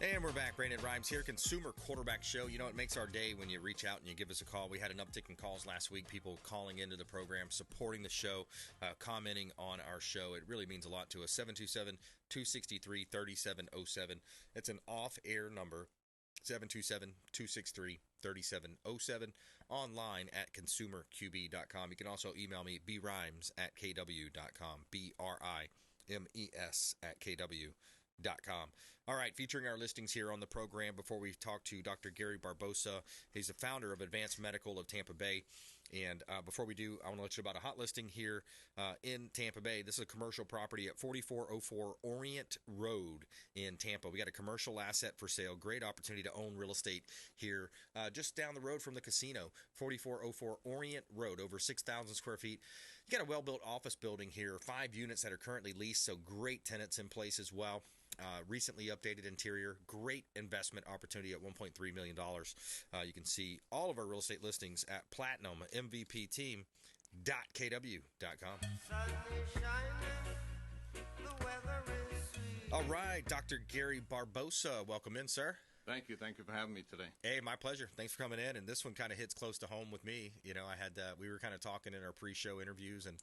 And we're back. Brandon Rhymes here, Consumer Quarterback Show. You know, it makes our day when you reach out and you give us a call. We had an uptick in calls last week, people calling into the program, supporting the show, commenting on our show. It really means a lot to us. 727-263-3707. It's an off-air number, 727-263-3707, online at consumerqb.com. You can also email me, brimes@kw.com, brimes@kw.com. All right, featuring our listings here on the program before we talk to Dr. Gary Barbosa. He's the founder of Advanced Medical of Tampa Bay. And before we do, I want to let you know about a hot listing here in Tampa Bay. This is a commercial property at 4404 Orient Road in Tampa. We got a commercial asset for sale. Great opportunity to own real estate here just down the road from the casino. 4404 Orient Road, over 6,000 square feet. You got a well-built office building here, 5 units that are currently leased, so great tenants in place as well. Recently updated interior, great investment opportunity at $1.3 million. You can see all of our real estate listings at platinummvpteam.kw.com. All right, Dr. Gary Barbosa, welcome in, sir. Thank you. Thank you for having me today. Hey, my pleasure. Thanks for coming in. And this one kind of hits close to home with me. You know, I had we were kind of talking in our pre-show interviews, and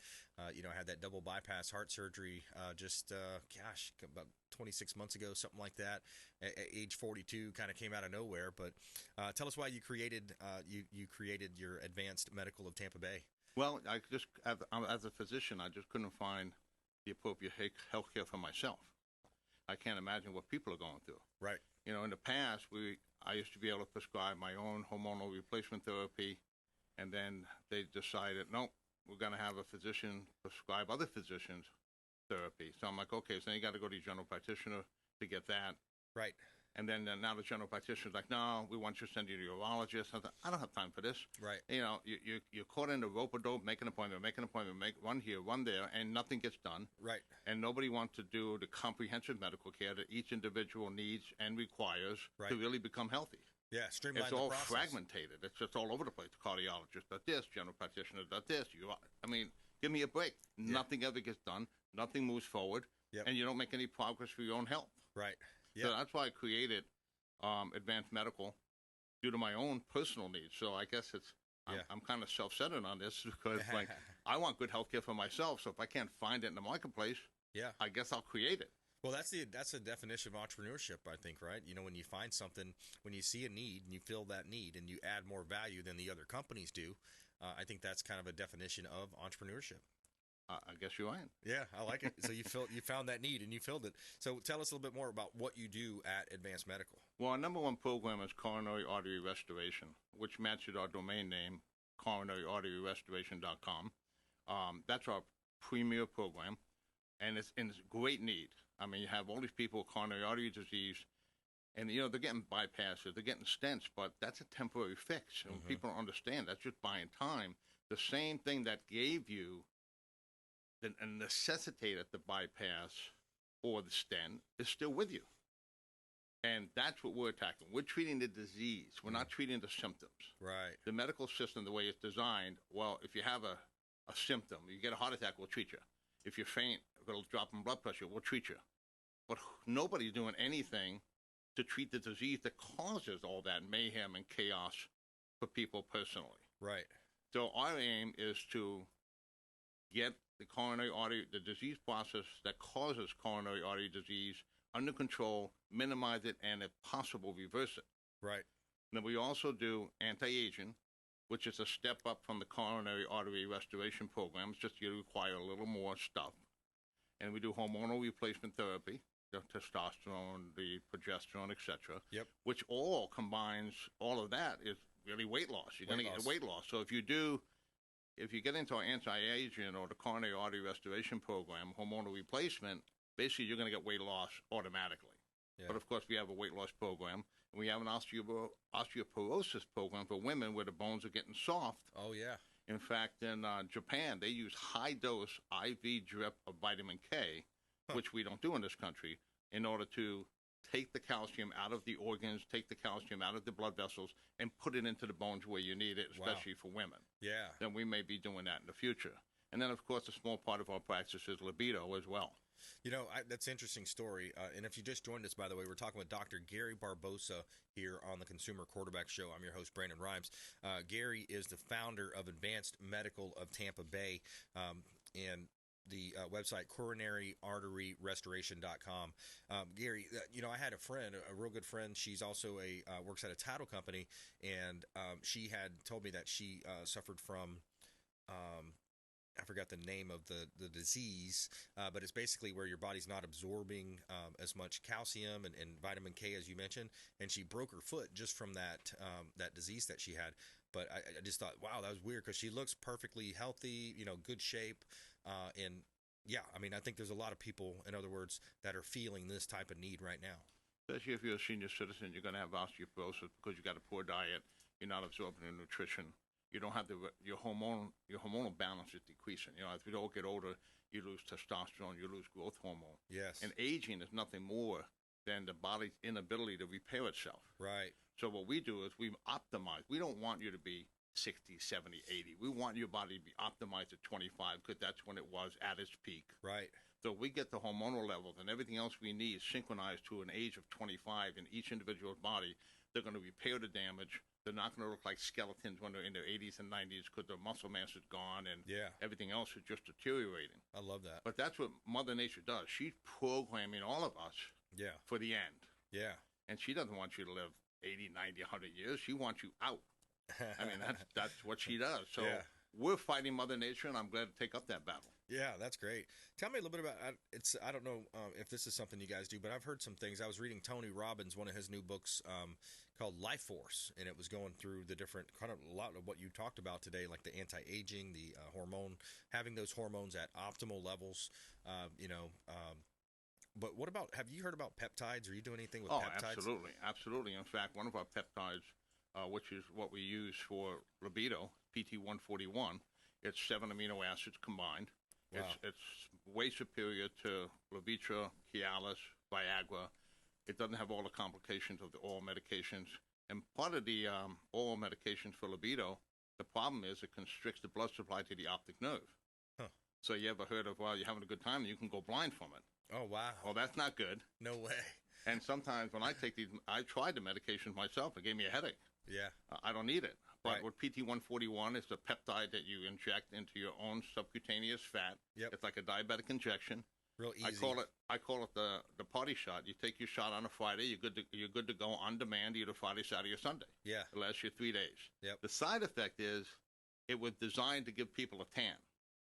you know, I had that double bypass heart surgery about 26 months ago, something like that. At age 42, kind of came out of nowhere. But tell us why you created your Advanced Medical of Tampa Bay. Well, I just as a physician, I just couldn't find the appropriate health care for myself. I can't imagine what people are going through. Right. You know, in the past, I used to be able to prescribe my own hormonal replacement therapy, and then they decided, no, we're going to have a physician prescribe other physicians therapy. So I'm like, okay, so then you got to go to your general practitioner to get that. Right. And then now the general practitioner's like, no, we want you to send you to a urologist. I thought, I don't have time for this. Right. You know, you're caught in the rope-a-dope, make an appointment, make one here, one there, and nothing gets done. Right. And nobody wants to do the comprehensive medical care that each individual needs and requires to really become healthy. Yeah, streamline it's the all process. Fragmented. It's just all over the place. The cardiologist does this, general practitioner does this. Give me a break. Yeah. Nothing ever gets done. Nothing moves forward. Yep. And you don't make any progress for your own health. Right. Yep. So that's why I created Advanced Medical due to my own personal needs. So I guess I'm kind of self-centered on this because like I want good health care for myself. So if I can't find it in the marketplace, I guess I'll create it. Well, that's the definition of entrepreneurship, I think, right? You know, when you find something, when you see a need and you fill that need and you add more value than the other companies do, I think that's kind of a definition of entrepreneurship. I guess you're right. Yeah, I like it. So you found that need and you filled it. So tell us a little bit more about what you do at Advanced Medical. Well, our number one program is coronary artery restoration, which matches our domain name, coronaryarteryrestoration.com. That's our premier program, and it's in great need. I mean, you have all these people with coronary artery disease, and, you know, they're getting bypasses, they're getting stents, but that's a temporary fix. And people don't understand. That's just buying time. The same thing that gave you and necessitated the bypass or the stent is still with you. And that's what we're attacking. We're treating the disease. We're not treating the symptoms. Right. The medical system, the way it's designed, well, if you have a symptom, you get a heart attack, we'll treat you. If you're faint, a drop in blood pressure, we'll treat you. But nobody's doing anything to treat the disease that causes all that mayhem and chaos for people personally. Right. So our aim is to get the coronary artery, the disease process that causes coronary artery disease under control, minimize it, and if possible, reverse it. Right. Then we also do anti-aging, which is a step up from the coronary artery restoration program. It's just you require a little more stuff. And we do hormonal replacement therapy, the testosterone, the progesterone, etc. Yep. Which all combines, all of that is really weight loss. You're going to get weight loss. So if you get into our anti-aging or the coronary artery restoration program, hormonal replacement, basically you're going to get weight loss automatically. Yeah. But, of course, we have a weight loss program, and we have an osteoporosis program for women where the bones are getting soft. Oh, yeah. In fact, in Japan, they use high-dose IV drip of vitamin K, which we don't do in this country, in order to take the calcium out of the organs, take the calcium out of the blood vessels, and put it into the bones where you need it, especially for women. Yeah. Then we may be doing that in the future. And then, of course, a small part of our practice is libido as well. That's an interesting story. And if you just joined us, by the way, we're talking with Dr. Gary Barbosa here on the Consumer Quarterback Show. I'm your host, Brandon Rhymes. Gary is the founder of Advanced Medical of Tampa Bay, and the website coronaryarteryrestoration.com. Gary, I had a friend, a real good friend. She's also works at a title company, and she had told me that she suffered from I forgot the name of the disease, but it's basically where your body's not absorbing as much calcium and vitamin K as you mentioned, and she broke her foot just from that disease that she had. But I just thought, wow, that was weird because she looks perfectly healthy, good shape, and yeah, I mean, I think there's a lot of people, in other words, that are feeling this type of need right now. Especially if you're a senior citizen, you're going to have osteoporosis because you got a poor diet, you're not absorbing the nutrition. You don't have your hormonal balance is decreasing. As we all get older, you lose testosterone, you lose growth hormone. Yes. And aging is nothing more than the body's inability to repair itself. Right. So what we do is we optimize. We don't want you to be 60, 70, 80. We want your body to be optimized at 25 because that's when it was at its peak. Right. So we get the hormonal levels and everything else we need synchronized to an age of 25 in each individual's body. They're going to repair the damage. They're not going to look like skeletons when they're in their 80s and 90s because their muscle mass is gone and everything else is just deteriorating. I love that. But that's what Mother Nature does. She's programming all of us for the end. Yeah. And she doesn't want you to live 80, 90, 100 years. She wants you out. I mean, that's what she does. So we're fighting Mother Nature, and I'm glad to take up that battle. Yeah, that's great. Tell me a little bit about I don't know if this is something you guys do, but I've heard some things. I was reading Tony Robbins, one of his new books called Life Force, and it was going through the different kind of a lot of what you talked about today, like the anti-aging, the hormone, having those hormones at optimal levels. But what about? Have you heard about peptides? Are you doing anything with peptides? Absolutely, absolutely. In fact, one of our peptides, which is what we use for libido, PT141, it's 7 amino acids combined. Wow. It's way superior to Levitra, Cialis, Viagra. It doesn't have all the complications of the oral medications. And part of the oral medications for libido, the problem is it constricts the blood supply to the optic nerve. Huh. So you ever heard of, well, you're having a good time and you can go blind from it. Oh, wow. Well, that's not good. No way. And sometimes when I take these, I tried the medications myself. It gave me a headache. Yeah. I don't need it. But right. with PT141, it's a peptide that you inject into your own subcutaneous fat. Yep. It's like a diabetic injection. Real easy. I call it the party shot. You take your shot on a Friday. You're good to go on demand either Friday, Saturday, or Sunday. Yeah. It lasts you 3 days. Yep. The side effect is it was designed to give people a tan.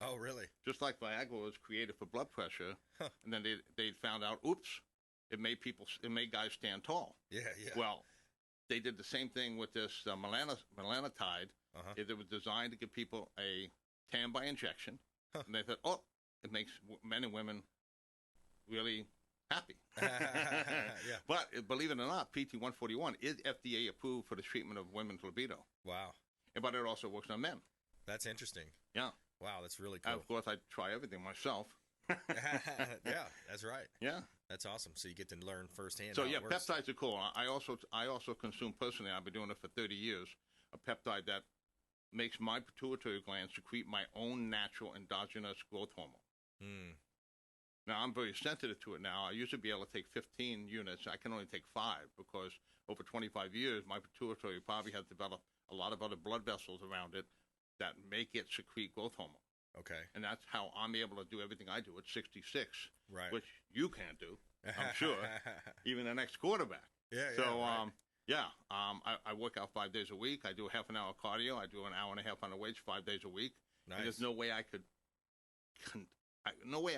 Oh, really? Just like Viagra was created for blood pressure, and then they found out, oops, it made guys stand tall. Yeah. Well, they did the same thing with this melanotide. It was designed to give people a tan by injection. And they thought, oh, it makes men and women really happy. Yeah. But believe it or not, PT141 is FDA approved for the treatment of women's libido. Wow. But it also works on men. That's interesting. Yeah. Wow, that's really cool. Of course, I try everything myself. Yeah, that's right. Yeah. That's awesome. So you get to learn firsthand. So how it works. peptides are cool. I also consume personally. I've been doing it for 30 years. A peptide that makes my pituitary gland secrete my own natural endogenous growth hormone. Now I'm very sensitive to it now. I used to be able to take 15 units. I can only take 5 because over 25 years, my pituitary probably has developed a lot of other blood vessels around it that make it secrete growth hormone. Okay. And that's how I'm able to do everything I do at 66, right? Which you can't do, I'm sure, even the next quarterback. Yeah. So, right. I work out 5 days a week. I do a half an hour cardio. I do an hour and a half on the weights 5 days a week. Nice. And there's no way I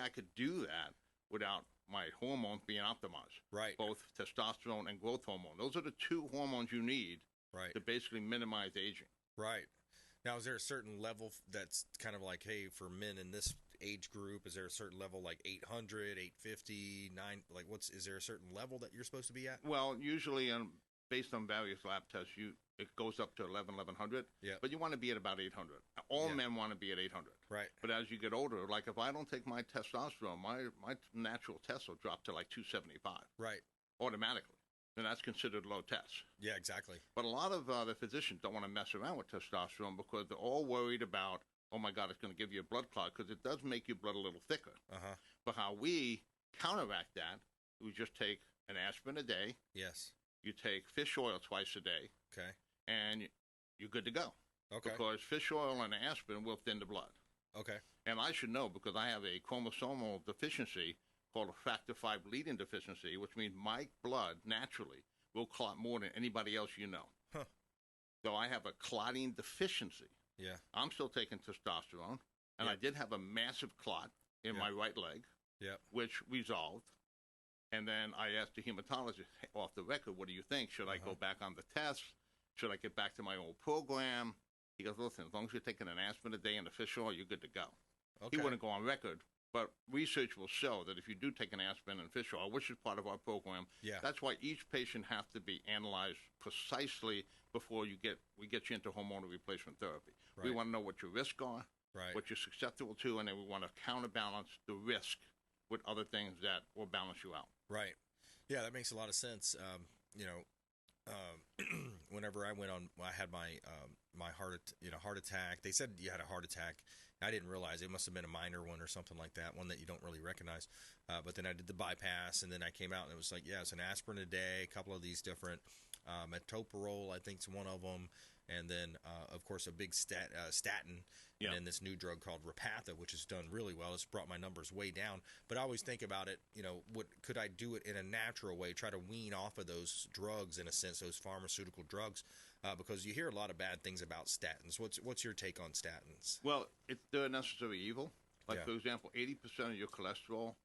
could do that without my hormones being optimized. Right. Both testosterone and growth hormone. Those are the 2 hormones you need right. to basically minimize aging. Right. Now, is there a certain level that's kind of like, hey, for men in this age group, is there a certain level like 800, 850, 9? Like, is there a certain level that you're supposed to be at? Well, usually, based on various lab tests, it goes up to 1100. Yeah. But you want to be at about 800. All men want to be at 800. Right. But as you get older, like if I don't take my testosterone, my natural test will drop to like 275. Right. Automatically. And that's considered low test. Yeah, exactly. But a lot of the physicians don't want to mess around with testosterone because they're all worried about, oh, my God, it's going to give you a blood clot because it does make your blood a little thicker. But how we counteract that, we just take an aspirin a day. Yes. You take fish oil twice a day. Okay. And you're good to go. Okay. Because fish oil and aspirin will thin the blood. Okay. And I should know because I have a chromosomal deficiency called a factor V leading deficiency, which means my blood naturally will clot more than anybody else you know. Huh. So I have a clotting deficiency. Yeah. I'm still taking testosterone, and I did have a massive clot in my right leg, which resolved. And then I asked the hematologist off the record, what do you think? Should I go back on the test? Should I get back to my old program? He goes, listen, as long as you're taking an aspirin a day and a fish oil, you're good to go. Okay. He wouldn't go on record, but research will show that if you do take an aspirin and fish oil, which is part of our program, that's why each patient has to be analyzed precisely before we get you into hormonal replacement therapy. Right. We want to know what your risks are, what you're susceptible to, and then we want to counterbalance the risk with other things that will balance you out. Right. Yeah, that makes a lot of sense. Whenever I went on, I had my heart attack. They said you had a heart attack. I didn't realize it must have been a minor one or something like that, one that you don't really recognize. But then I did the bypass, and then I came out, and it was like, it's an aspirin a day, a couple of these different, metoprolol, I think is one of them, and then, of course, a big statin, and then this new drug called Repatha, which has done really well. It's brought my numbers way down. But I always think about it, could I do it in a natural way, try to wean off of those drugs, in a sense, those pharmaceutical drugs, because you hear a lot of bad things about statins. What's your take on statins? Well, they're a necessary evil. Like, for example, 80% of your cholesterol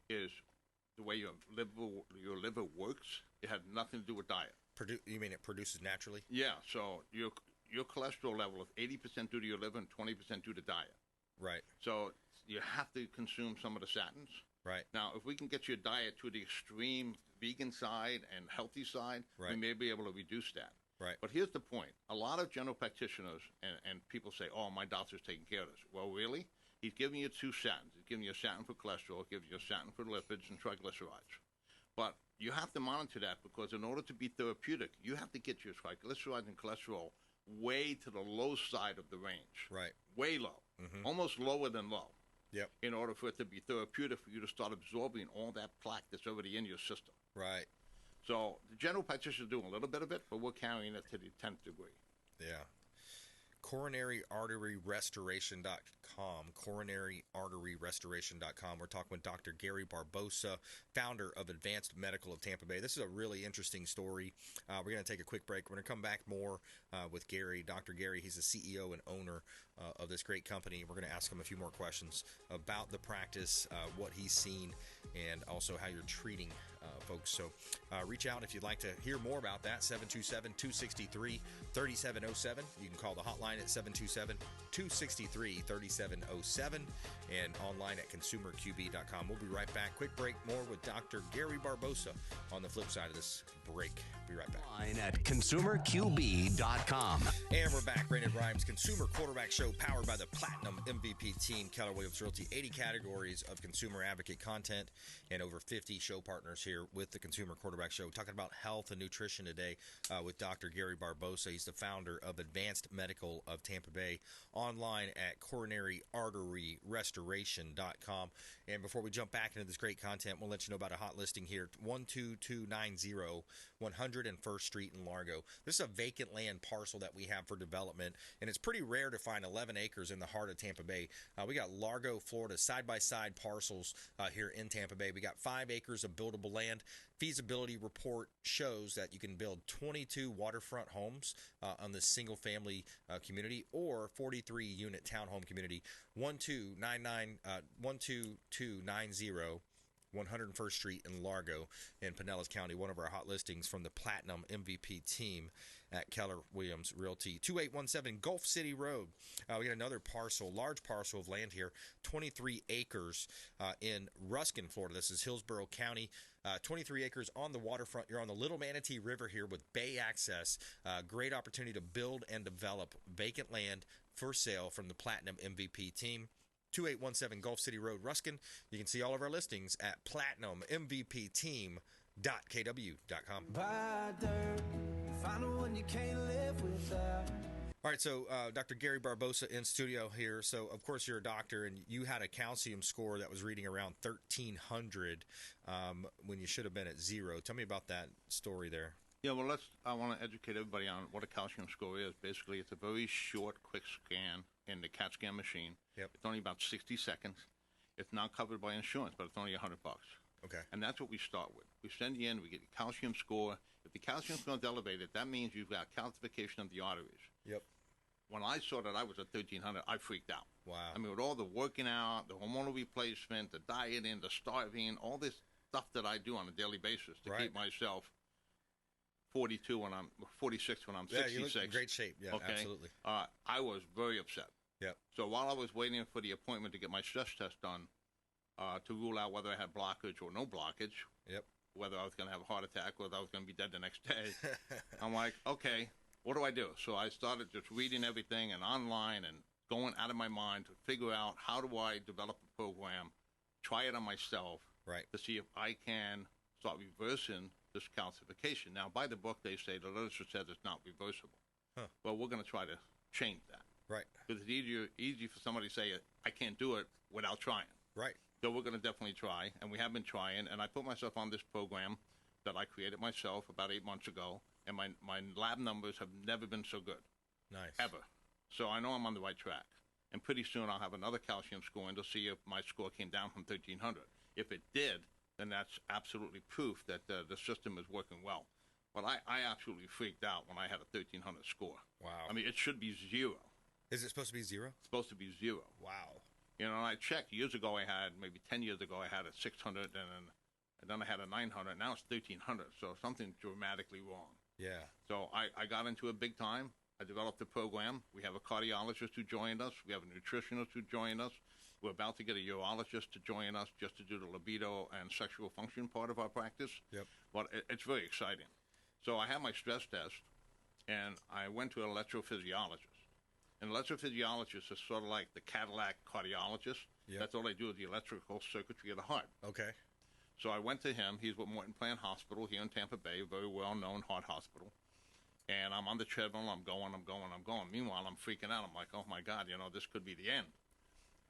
is the way your liver works. It had nothing to do with diet. You mean it produces naturally? Yeah, so your cholesterol level is 80% due to your liver and 20% due to diet. Right. So you have to consume some of the statins. Right. Now, if we can get your diet to the extreme vegan side and healthy side, we may be able to reduce that. Right. But here's the point. A lot of general practitioners and people say, oh, my doctor's taking care of this. Well, really? He's giving you two statins. He's giving you a statin for cholesterol, giving you a statin for lipids and triglycerides. But you have to monitor that because in order to be therapeutic, you have to get your triglycerides and cholesterol way to the low side of the range. Right. Way low. Mm-hmm. Almost lower than low. Yep. In order for it to be therapeutic, for you to start absorbing all that plaque that's already in your system. Right. So the general practitioner is doing a little bit of it, but we're carrying it to the 10th degree. Yeah. CoronariArteryRestoration.com. CoronariArteryRestoration.com. We're talking with Dr. Gary Barbosa, founder of Advanced Medical of Tampa Bay. This is a really interesting story. We're going to take a quick break. We're going to come back more with Gary. Dr. Gary, he's the CEO and owner of this great company. We're going to ask him a few more questions about the practice, what he's seen, and also how you're treating folks. So reach out if you'd like to hear more about that. 727-263-3707. You can call the hotline at 727-263-3707 and online at consumerqb.com. We'll be right back. Quick break, more with Dr. Gary Barbosa on the flip side of this break. Be right back. Online at consumerqb.com. And we're back. Brandon Rhymes, Consumer Quarterback Show, powered by the Platinum MVP team, Keller Williams Realty. 80 categories of consumer advocate content and over 50 show partners here with the Consumer Quarterback Show. Talking about health and nutrition today with Dr. Gary Barbosa. He's the founder of Advanced Medical of Tampa Bay. Online at CoronariArteryRestoration.com. And before we jump back into this great content, we'll let you know about a hot listing here. 12290 101st Street in Largo. This is a vacant land parcel that we have for development, and it's pretty rare to find 11 acres in the heart of Tampa Bay. We got Largo, Florida, side-by-side parcels here in Tampa Bay. We got 5 acres of buildable land. Feasibility report shows that you can build 22 waterfront homes on this single-family community or 43-unit townhome community. 12290 101st Street in Largo in Pinellas County, one of our hot listings from the Platinum MVP team at Keller Williams Realty. 2817 Gulf City Road. We got another parcel, large parcel of land here, 23 acres in Ruskin, Florida. This is Hillsborough County. 23 acres on the waterfront. You're on the Little Manatee River here with bay access. Great opportunity to build and develop vacant land for sale from the Platinum MVP team. 2817 Gulf City Road, Ruskin. You can see all of our listings at platinummvpteam.kw.com. Buy dirt, find one you can't live without. All right, so Dr. Gary Barbosa in studio here. So, of course, you're a doctor, and you had a calcium score that was reading around 1,300 when you should have been at 0. Tell me about that story there. Yeah, well, I want to educate everybody on what a calcium score is. Basically, it's a very short, quick scan in the CAT scan machine. Yep. It's only about 60 seconds. It's not covered by insurance, but it's only $100. Okay. And that's what we start with. We send you in, we get your calcium score. If the calcium score is elevated, that means you've got calcification of the arteries. Yep. When I saw that I was at 1,300, I freaked out. Wow. I mean, with all the working out, the hormonal replacement, the dieting, the starving, all this stuff that I do on a daily basis to keep myself 46 when I'm 66. Yeah, you look in great shape. Yeah, okay? Absolutely. I was very upset. Yep. So while I was waiting for the appointment to get my stress test done to rule out whether I had blockage or no blockage, whether I was going to have a heart attack or whether I was going to be dead the next day, I'm like, okay, what do I do? So I started just reading everything and online and going out of my mind to figure out how do I develop a program, try it on myself to see if I can start reversing this calcification. Now, by the book, they say the literature says it's not reversible. Well, we're going to try to change that. Right. Because it's easy for somebody to say, I can't do it without trying. Right. So we're going to definitely try, and we have been trying. And I put myself on this program that I created myself about 8 months ago, and my lab numbers have never been so good. Nice. Ever. So I know I'm on the right track. And pretty soon I'll have another calcium score in to see if my score came down from 1,300. If it did, then that's absolutely proof that the system is working well. But I absolutely freaked out when I had a 1,300 score. Wow. I mean, it should be 0. Is it supposed to be 0? It's supposed to be 0. Wow. You know, and I checked years ago. Maybe 10 years ago, I had a 600, and then I had a 900. Now it's 1,300. So something dramatically wrong. Yeah. So I got into it big time. I developed a program. We have a cardiologist who joined us. We have a nutritionist who joined us. We're about to get a urologist to join us just to do the libido and sexual function part of our practice. Yep. But it's very exciting. So I had my stress test, and I went to an electrophysiologist. An electrophysiologist is sort of like the Cadillac cardiologist. Yep. That's all they do is the electrical circuitry of the heart. Okay. So I went to him. He's with Morton Plant Hospital here in Tampa Bay, a very well-known heart hospital. And I'm on the treadmill. I'm going. Meanwhile, I'm freaking out. I'm like, oh, my God, this could be the end.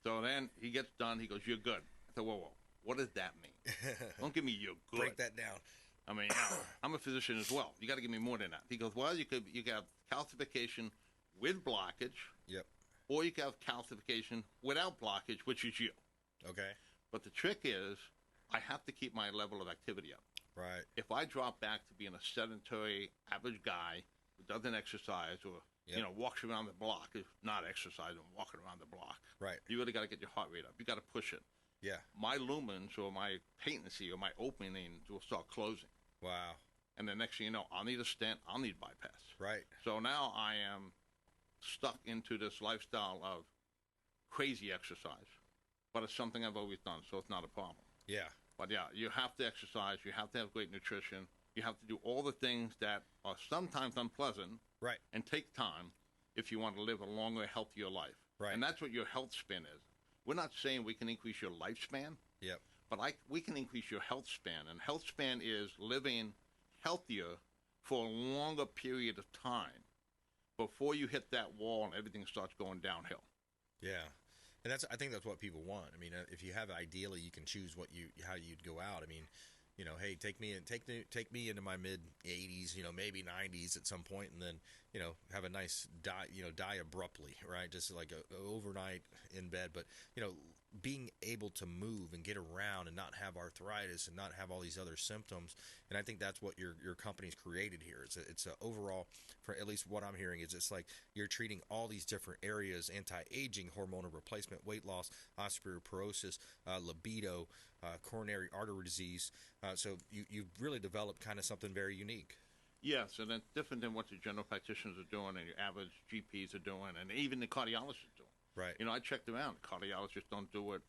So then he gets done. He goes, you're good. I said, whoa. What does that mean? Don't give me you're good. Break that down. I mean, I'm a physician as well. You got to give me more than that. He goes, well, you could have calcification with blockage. Yep. Or you can have calcification without blockage, which is you. Okay. But the trick is I have to keep my level of activity up. Right. If I drop back to being a sedentary average guy who doesn't exercise or walks around the block, if not exercising, walking around the block, right, you really got to get your heart rate up. You got to push it. Yeah. My lumens or my patency or my openings will start closing. Wow. And the next thing you know, I'll need a stent, I'll need bypass. Right. So now I am stuck into this lifestyle of crazy exercise, but it's something I've always done, so it's not a problem. Yeah. But yeah, you have to exercise, you have to have great nutrition, you have to do all the things that are sometimes unpleasant, right, and take time if you want to live a longer, healthier life. Right. And that's what your health span is. We're not saying we can increase your lifespan, yep, but we can increase your health span, and health span is living healthier for a longer period of time before you hit that wall and everything starts going downhill. Yeah. And I think that's what people want. I mean, if you have ideally, you can choose how you'd go out. I mean, hey, take me into my mid 80s, maybe 90s at some point, and then have a nice die abruptly, right? Just like a overnight in bed, but being able to move and get around and not have arthritis and not have all these other symptoms. And I think that's what your company's created here. It's a overall, for at least what I'm hearing, is it's like you're treating all these different areas: anti-aging, hormonal replacement, weight loss, osteoporosis, libido, coronary artery disease. So you've really developed kind of something very unique. Yes, and it's different than what the general practitioners are doing and your average GPs are doing, and even the cardiologists are doing. Right. I checked around. Cardiologists don't do it.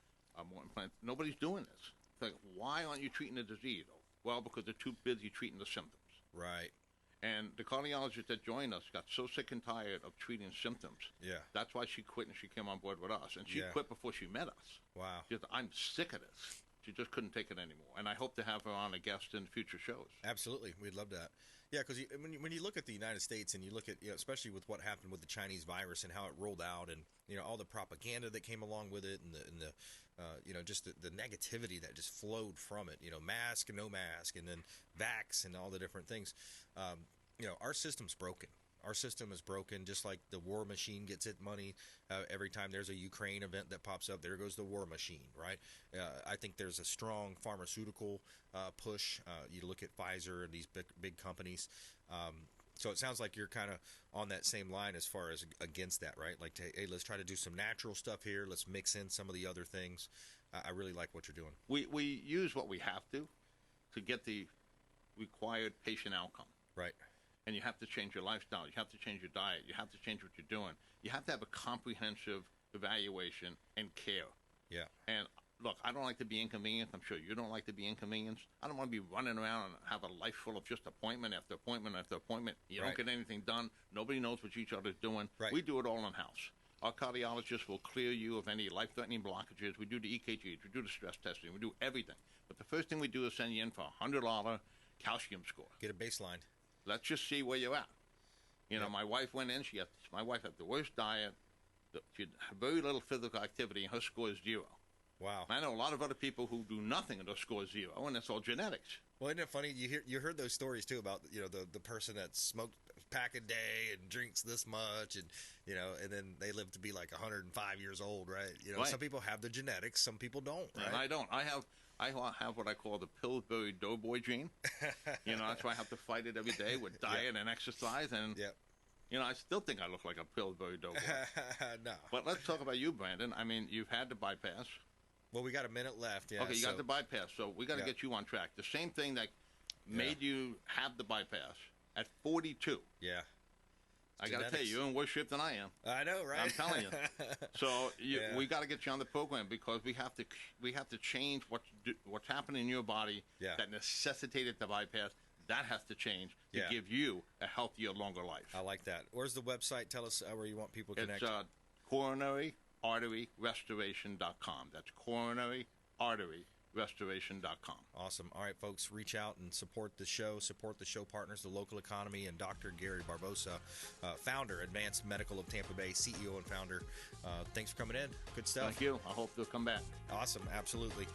Morton Plant. Nobody's doing this. It's like, why aren't you treating the disease? Well, because they're too busy treating the symptoms. Right. And the cardiologist that joined us got so sick and tired of treating symptoms. Yeah. That's why she quit and she came on board with us. And she quit before she met us. Wow. She said, I'm sick of this. She just couldn't take it anymore. And I hope to have her on a guest in future shows. Absolutely. We'd love that. Yeah, because when you look at the United States and you look at, especially with what happened with the Chinese virus and how it rolled out and, all the propaganda that came along with it and the just the negativity that just flowed from it, mask and no mask and then vax and all the different things. Our system's broken. Our system is broken, just like the war machine gets its money. Every time there's a Ukraine event that pops up, there goes the war machine, right? I think there's a strong pharmaceutical push. You look at Pfizer and these big companies. So it sounds like you're kind of on that same line as far as against that, right? Like, hey, let's try to do some natural stuff here. Let's mix in some of the other things. I really like what you're doing. We use what we have to get the required patient outcome. Right. And you have to change your lifestyle. You have to change your diet. You have to change what you're doing. You have to have a comprehensive evaluation and care. Yeah. And look, I don't like to be inconvenienced. I'm sure you don't like to be inconvenienced. I don't want to be running around and have a life full of just appointment after appointment after appointment. You don't get anything done. Nobody knows what each other's doing. Right. We do it all in-house. Our cardiologist will clear you of any life-threatening blockages. We do the EKGs. We do the stress testing. We do everything. But the first thing we do is send you in for a $100 calcium score. Get a baseline. Let's just see where you're at. My wife went in. My wife had the worst diet. She had very little physical activity, and her score is 0. Wow. I know a lot of other people who do nothing, and their score is 0, and it's all genetics. Well, isn't it funny? You heard those stories too about the person that smoked a pack a day and drinks this much, and and then they live to be like 105 years old, right? Right. Some people have the genetics, some people don't, right? And I don't. I have what I call the Pillsbury Doughboy gene. That's why I have to fight it every day with diet and exercise. And, I still think I look like a Pillsbury Doughboy. No. But let's talk about you, Brandon. I mean, you've had the bypass. Well, we got a minute left. Yeah. Okay, you got the bypass. So we got to get you on track. The same thing that made you have the bypass at 42. Yeah. I got to tell you, you're in worse shape than I am. I know, right? I'm telling you. So we got to get you on the program because we have to change what's happening in your body that necessitated the bypass. That has to change to give you a healthier, longer life. I like that. Where's the website? Tell us where you want people to connect. It's coronaryarteryrestoration.com. That's coronaryarteryrestoration.com. Awesome. All right, folks, reach out and support the show partners, the local economy, and Dr. Gary Barbosa, founder, Advanced Medical of Tampa Bay, CEO and founder. Thanks for coming in. Good stuff. Thank you. I hope they'll come back. Awesome. Absolutely.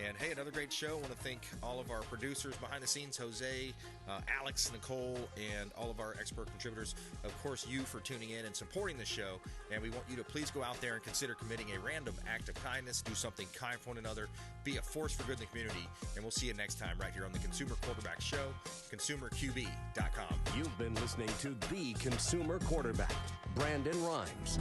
And, hey, another great show. I want to thank all of our producers behind the scenes, Jose, Alex, Nicole, and all of our expert contributors. Of course, you for tuning in and supporting the show. And we want you to please go out there and consider committing a random act of kindness. Do something kind for one another. Be a force for good in the community. And we'll see you next time right here on the Consumer Quarterback Show, consumerqb.com. You've been listening to The Consumer Quarterback, Brandon Rhymes.